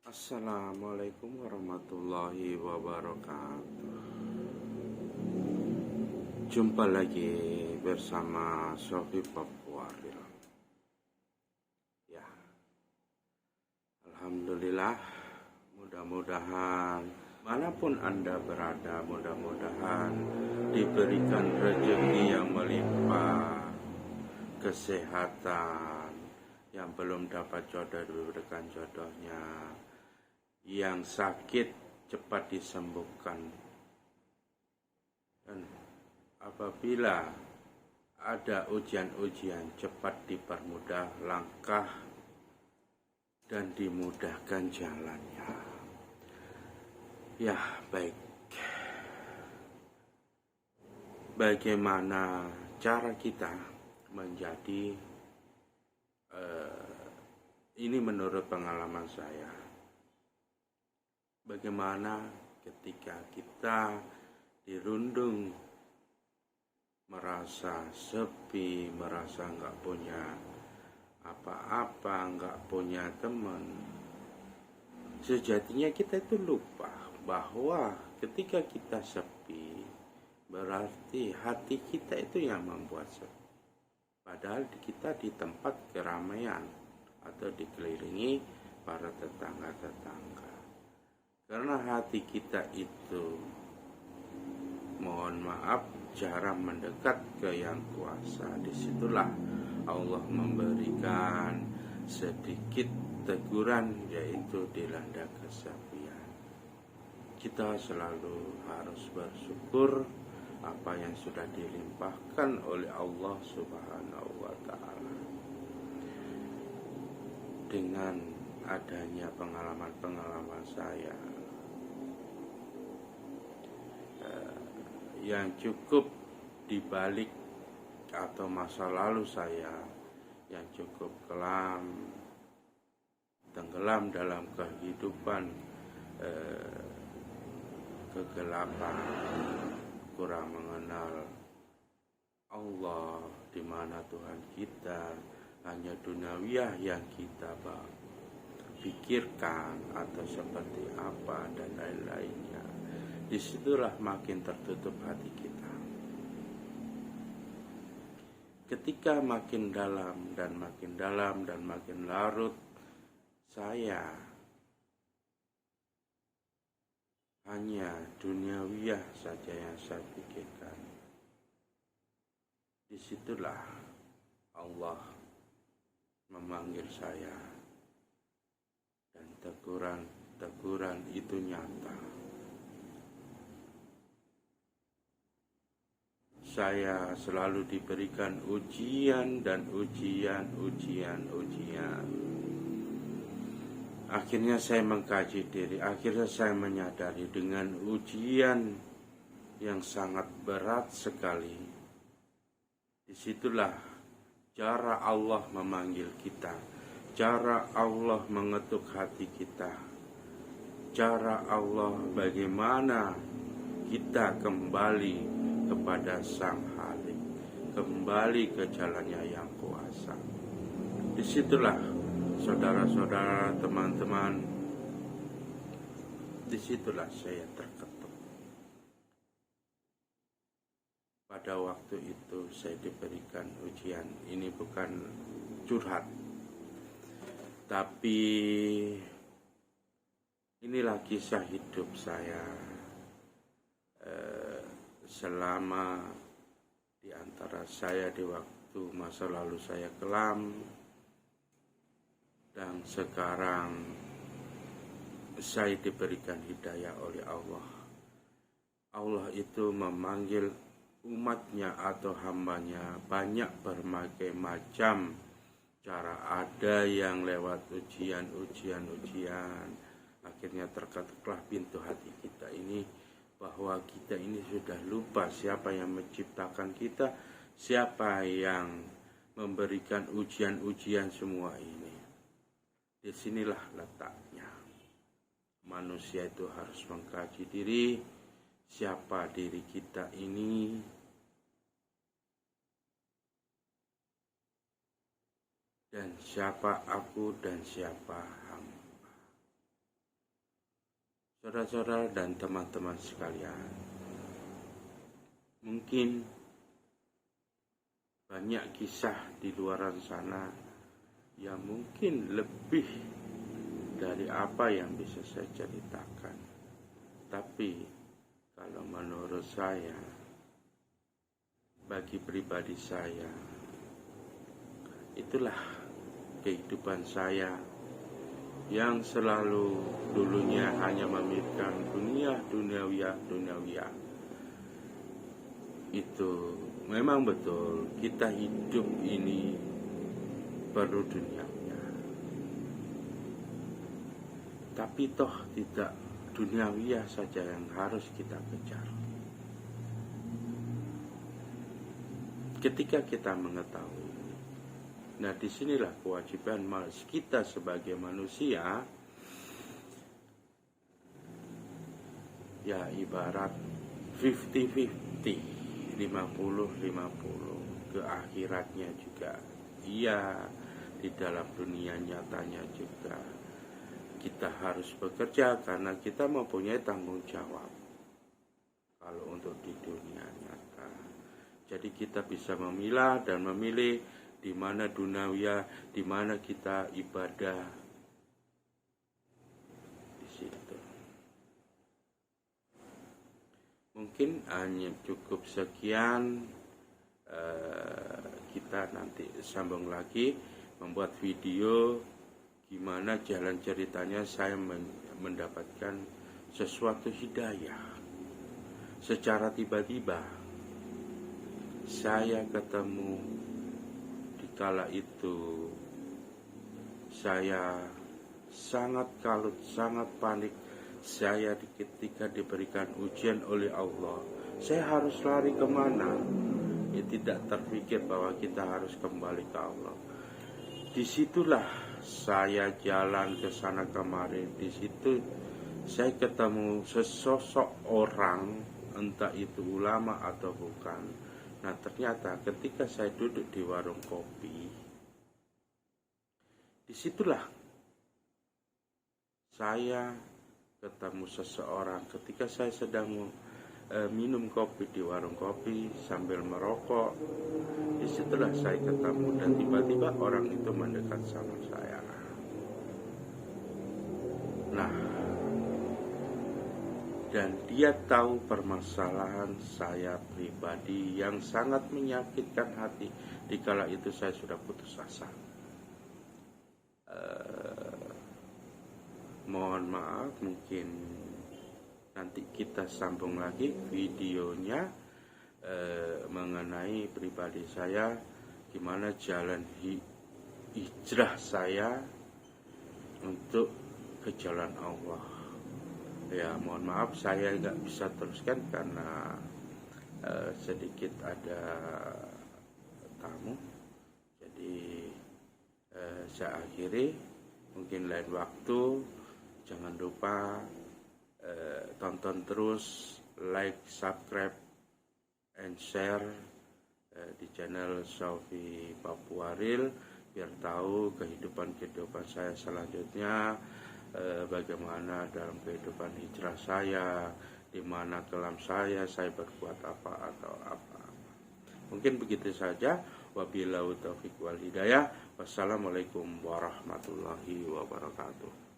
Assalamualaikum warahmatullahi wabarakatuh. Jumpa lagi bersama Sofi Papua. Ya, alhamdulillah. Mudah-mudahan manapun Anda berada, mudah-mudahan diberikan rezeki yang melimpah, kesehatan, yang belum dapat jodoh diberikan jodohnya, yang sakit cepat disembuhkan, dan apabila ada ujian-ujian cepat dipermudah langkah dan dimudahkan jalannya. Ya, baik. Bagaimana cara kita menjadi ini menurut pengalaman saya. Bagaimana ketika kita dirundung merasa sepi, merasa nggak punya apa-apa, nggak punya teman. Sejatinya kita itu lupa bahwa ketika kita sepi, berarti hati kita itu yang membuat sepi. Padahal kita di tempat keramaian atau dikelilingi para tetangga-tetangga. Karena hati kita itu, mohon maaf, jarang mendekat ke yang kuasa. Disitulah Allah memberikan sedikit teguran, yaitu dilanda kesepian. Kita selalu harus bersyukur apa yang sudah dilimpahkan oleh Allah Subhanahu wa Ta'ala. Dengan adanya pengalaman-pengalaman saya yang cukup dibalik, atau masa lalu saya yang cukup kelam, tenggelam dalam kehidupan kegelapan, kurang mengenal Allah, di mana Tuhan kita hanya duniawiyah yang kita pikirkan atau seperti apa dan lain-lainnya. Disitulah makin tertutup hati kita. Ketika makin dalam dan makin dalam dan makin larut, saya hanya duniawiyah saja yang saya pikirkan. Disitulah Allah memanggil saya, dan teguran itu nyata. Saya selalu diberikan ujian dan ujian. Akhirnya saya mengkaji diri, akhirnya saya menyadari dengan ujian yang sangat berat sekali. Disitulah cara Allah memanggil kita, cara Allah mengetuk hati kita, cara Allah bagaimana kita kembali kepada Sang Halik, kembali ke jalannya yang kuasa. Disitulah saudara-saudara, teman-teman, disitulah saya terketuk. Pada waktu itu saya diberikan ujian. Ini bukan curhat, tapi inilah kisah hidup saya selama di antara saya di waktu masa lalu saya kelam, dan sekarang saya diberikan hidayah oleh Allah. Allah itu memanggil umatnya atau hambanya banyak berbagai macam cara. Ada yang lewat ujian. Akhirnya terketuklah pintu hati kita ini, bahwa kita ini sudah lupa siapa yang menciptakan kita, siapa yang memberikan ujian semua ini. Disinilah letaknya. Manusia itu harus mengkaji diri, siapa diri kita ini, dan siapa aku dan siapa hamba. Saudara-saudara dan teman-teman sekalian, mungkin banyak kisah di luar sana yang mungkin lebih dari apa yang bisa saya ceritakan. Tapi kalau menurut saya, bagi pribadi saya, itulah kehidupan saya yang selalu dulunya hanya memikirkan duniawiyah. Itu memang betul, kita hidup ini perlu duniawiyah. Tapi toh tidak duniawiyah saja yang harus kita kejar. Ketika kita mengetahui, nah disinilah kewajiban kita sebagai manusia, ya ibarat 50-50, 50-50, ke akhiratnya juga iya, di dalam dunia nyatanya juga kita harus bekerja karena kita mempunyai tanggung jawab kalau untuk di dunia nyata. Jadi kita bisa memilah dan memilih di mana duniawiyah, di mana kita ibadah, di situ. Mungkin hanya cukup sekian. Kita nanti sambung lagi membuat video gimana jalan ceritanya saya mendapatkan sesuatu hidayah secara tiba-tiba. Saya ketemu di kala itu, saya sangat kalut, sangat panik. Saya ketika diberikan ujian oleh Allah, saya harus lari kemana? Ya tidak terpikir bahwa kita harus kembali ke Allah. Disitulah saya jalan ke sana kemari. Di situ saya ketemu sesosok orang, entah itu ulama atau bukan. Nah ternyata ketika saya duduk di warung kopi, disitulah saya ketemu seseorang ketika saya sedang minum kopi di warung kopi sambil merokok. Disitulah saya ketemu dan tiba-tiba orang itu mendekat sama saya. Nah, dan dia tahu permasalahan saya pribadi yang sangat menyakitkan hati. Di kala itu saya sudah putus asa. Mohon maaf, mungkin nanti kita sambung lagi videonya mengenai pribadi saya, gimana jalan hijrah saya untuk ke jalan Allah. Ya mohon maaf saya nggak bisa teruskan karena sedikit ada tamu. Jadi saya akhiri, mungkin lain waktu. Jangan lupa tonton terus, like, subscribe, and share di channel Sofi Papuaril biar tahu kehidupan saya selanjutnya, bagaimana dalam kehidupan hijrah saya, di mana kelam saya berbuat apa atau apa. Mungkin begitu saja. Wabillahi taufiq wal hidayah. Wassalamualaikum warahmatullahi wabarakatuh.